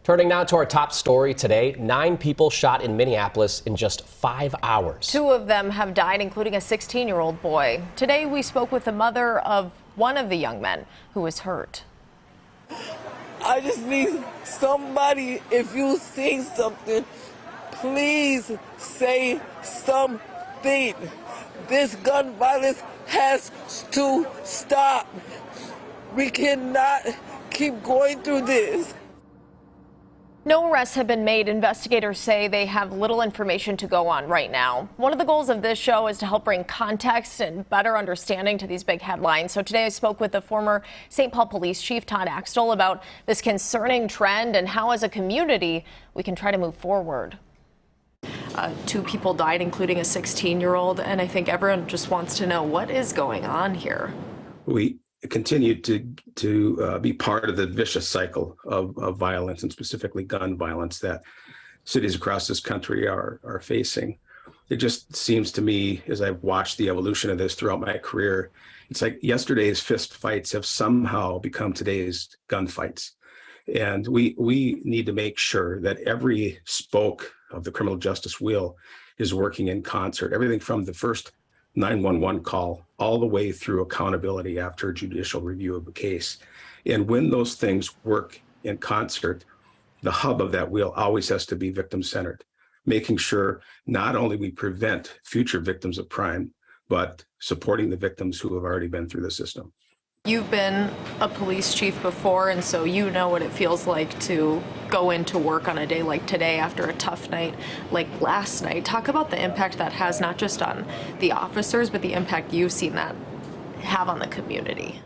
Turning now to our top story today, 9 people shot in Minneapolis in just 5 hours. 2 of them have died, including a 16-year-old boy. Today, we spoke with the mother of one of the young men who was hurt. I just need somebody, if you see something, please say something. This gun violence has to stop. We cannot keep going through this. No arrests have been made. Investigators say they have little information to go on right now. One of the goals of this show is to help bring context and better understanding to these big headlines. So today I spoke with the former St. Paul Police Chief Todd Axtell about this concerning trend and how as a community we can try to move forward. 2 people died, including a 16-year-old, and I think everyone just wants to know what is going on here. We continue to be part of the vicious cycle of violence, and specifically gun violence, that cities across this country are facing. It just seems to me, as I've watched the evolution of this throughout my career, it's like yesterday's fist fights have somehow become today's gunfights. And we need to make sure that every spoke of the criminal justice wheel is working in concert. Everything from the first 911 call all the way through accountability after judicial review of the case. And when those things work in concert, the hub of that wheel always has to be victim-centered, making sure not only we prevent future victims of crime, but supporting the victims who have already been through the system. You've been a police chief before, and so you know what it feels like to go into work on a day like today after a tough night like last night. Talk about the impact that has not just on the officers, but the impact you've seen that have on the community.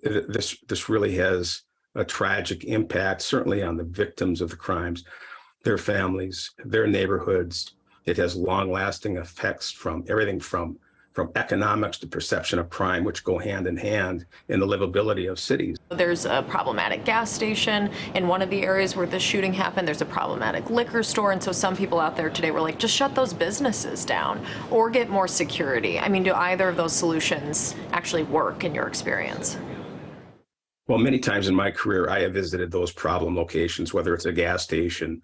This really has a tragic impact, certainly on the victims of the crimes, their families, their neighborhoods. It has long-lasting effects from everything from economics to perception of crime, which go hand in hand in the livability of cities. There's a problematic gas station in one of the areas where the shooting happened. There's a problematic liquor store. And so some people out there today were like, just shut those businesses down or get more security. I mean, do either of those solutions actually work in your experience? Well, many times in my career, I have visited those problem locations, whether it's a gas station,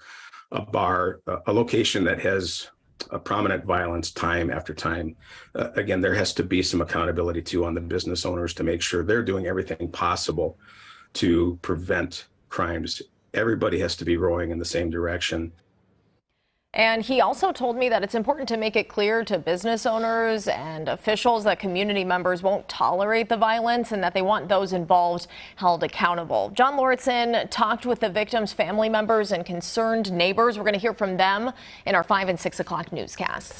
a bar, a location that has a prominent violence time after time. Again, there has to be some accountability too on the business owners to make sure they're doing everything possible to prevent crimes. Everybody has to be rowing in the same direction. And he also told me that it's important to make it clear to business owners and officials that community members won't tolerate the violence and that they want those involved held accountable. John Lauritsen talked with the victims' family members and concerned neighbors. We're going to hear from them in our 5 and 6 o'clock newscasts.